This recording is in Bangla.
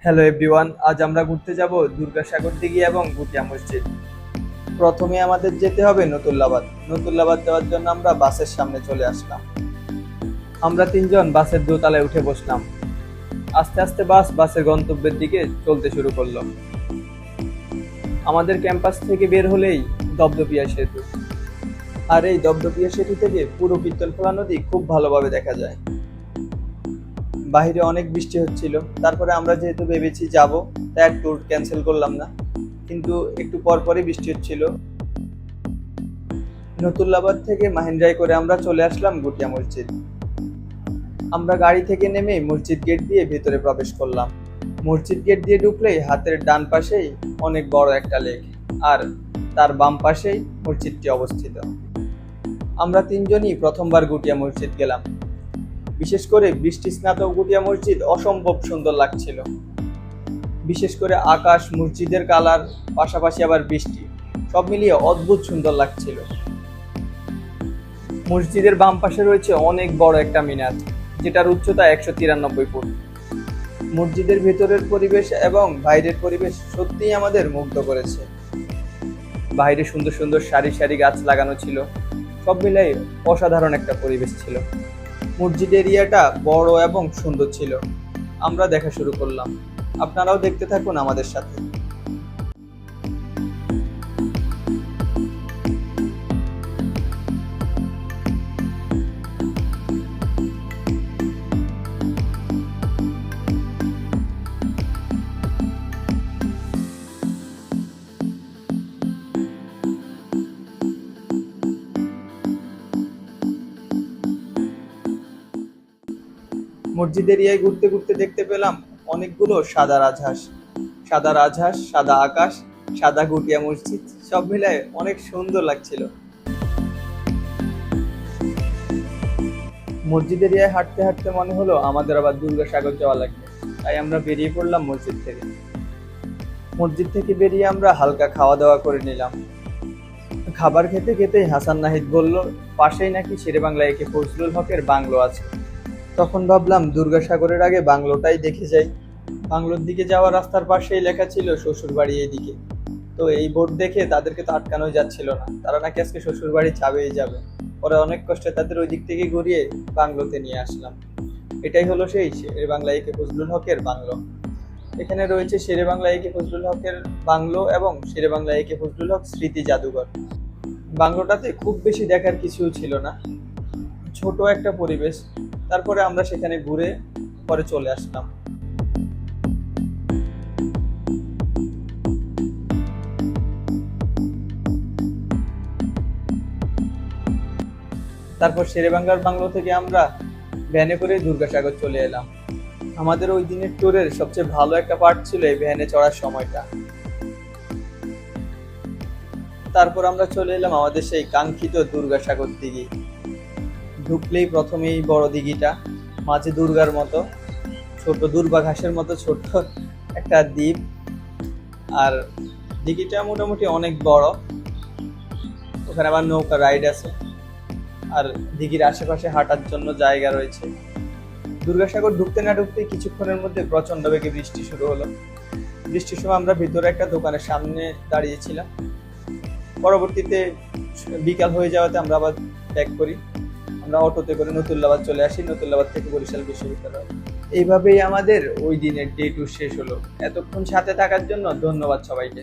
হ্যালো এভরিওয়ান, আজ আমরা ঘুরতে যাব দুর্গাসাগর দিঘি এবং ভুটিয়া মসজিদ। প্রথমে আমাদের যেতে হবে নতুল্লাবাদ। নতুল্লাবাদ যাওয়ার জন্য আমরা বাসের সামনে চলে আসলাম। আমরা তিনজন বাসের দোতলায় উঠে বসলাম। আস্তে আস্তে বাসের গন্তব্যের দিকে চলতে শুরু করলো। আমাদের ক্যাম্পাস থেকে বের হলেই দপদপিয়া সেতু, আর এই দপদপিয়া সেতু থেকে পুরো কীর্তনখোলা নদী খুব ভালোভাবে দেখা যায়। বাইরে অনেক বৃষ্টি হচ্ছিল, তারপরে আমরা যেহেতু ভেবেছি যাব, তাই আর ট্যুর ক্যান্সেল করলাম না, কিন্তু একটু পরপরই বৃষ্টি হচ্ছিল। নতুল্লাবাদ থেকে মাহিন্দ্রায় করে আমরা চলে আসলাম ভুটিয়া মসজিদ। আমরা গাড়ি থেকে নেমে মসজিদ গেট দিয়ে ভেতরে প্রবেশ করলাম। মসজিদ গেট দিয়ে ঢুকলেই হাতের ডান পাশেই অনেক বড় একটা লেক, আর তার বাম পাশেই মসজিদটি অবস্থিত। আমরা তিনজনই প্রথমবার ভুটিয়া মসজিদ গেলাম। বিশেষ করে বৃষ্টি স্নাত ভুটিয়া মসজিদ অসম্ভব সুন্দর লাগছিল। বিশেষ করে আকাশ, মসজিদের কালার, পাশাপাশি আবার বৃষ্টি, সব মিলিয়ে অদ্ভুত সুন্দর লাগছিল। মসজিদের বাম পাশে রয়েছে অনেক বড় একটা মিনার, যেটার উচ্চতা 193 ফুট। মসজিদের ভেতরের পরিবেশ এবং বাইরের পরিবেশ সত্যিই আমাদের মুগ্ধ করেছে। বাইরে সুন্দর সুন্দর সারি সারি গাছ লাগানো ছিল, সব মিলাই অসাধারণ একটা পরিবেশ ছিল। মসজিদ এরিয়াটা বড় এবং সুন্দর ছিল। আমরা দেখা শুরু করলাম, আপনারাও দেখতে থাকুন আমাদের সাথে। মসজিদ এরিয়ায় ঘুরতে ঘুরতে দেখতে পেলাম অনেকগুলো সাদা রাজহাঁস। সাদা রাজহাঁস, সাদা আকাশ, সাদা গুটিয়া মসজিদ, সব মিলায় অনেক সুন্দর লাগছিল। মসজিদ এরিয়ায় হাঁটতে হাঁটতে মনে হলো আমাদের আবার দুর্গাসাগর যাওয়া লাগবে, তাই আমরা বেরিয়ে পড়লাম মসজিদ থেকে। মসজিদ থেকে বেরিয়ে আমরা হালকা খাওয়া দাওয়া করে নিলাম। খাবার খেতে খেতেই হাসান নাহিদ বলল পাশেই নাকি শেরেবাংলা একে ফজলুল হকের বাংলো আছে। তখন ভাবলাম দুর্গাসাগরের আগে বাংলোটাই দেখে যাই। বাংলোর দিকে যাওয়ার রাস্তার পাশেই লেখা ছিল শ্বশুর বাড়ি এইদিকে। তো এই বোর্ড দেখে তাদেরকে তো আটকানোই যাচ্ছিল না, তারা নাকি আজকে শ্বশুর বাড়ি যাবেই যাবে। পরে অনেক কষ্টে তাদের ওই দিক থেকে ঘুরিয়ে বাংলোতে নিয়ে আসলাম। এটাই হলো সেই শেরেবাংলা একে ফজলুল হকের বাংলো। এখানে রয়েছে শেরেবাংলা একে ফজলুল হকের বাংলো এবং শেরেবাংলা একে ফজলুল হক স্মৃতি জাদুঘর। বাংলোটাতে খুব বেশি দেখার কিছু ছিল না, ছোট একটা পরিবেশ। তারপরে আমরা সেখানে ঘুরে পরে চলে আসলাম। তারপর শেরেবাংলার বাংলো থেকে আমরা ভ্যানে করে দুর্গাসাগর চলে এলাম। আমাদের ওই দিনের ট্যুরের সবচেয়ে ভালো একটা পার্ট ছিল এই ভ্যানে চড়ার সময়টা। তারপর আমরা চলে এলাম আমাদের সেই কাঙ্ক্ষিত দুর্গাসাগর দিঘি। ঢুকলেই প্রথমেই বড় দিঘিটা, মাঝে দুর্গার মতো ছোট, দুর্বা ঘাসের মতো ছোট একটা দ্বীপ। আর দিঘিটা মোটামুটি অনেক বড়, ওখানে আবার নৌকা রাইড আছে, আর দিঘির আশেপাশে হাঁটার জন্য জায়গা রয়েছে। দুর্গাসাগর ঢুকতে না ঢুকতে কিছুক্ষণের মধ্যে প্রচন্ড বেগে বৃষ্টি শুরু হলো। বৃষ্টির সময় আমরা ভিতরে একটা দোকানের সামনে দাঁড়িয়েছিলাম। পরবর্তীতে বিকাল হয়ে যাওয়াতে আমরা আবার ব্যাক করি। আমরা অটোতে করে নতুল্লাবাদ চলে আসি, নতুল্লাবাদ থেকে বরিশাল বিশ্ববিদ্যালয়। এইভাবেই আমাদের ওই দিনের ডে ট্যুর শেষ হলো। এতক্ষণ সাথে থাকার জন্য ধন্যবাদ সবাইকে।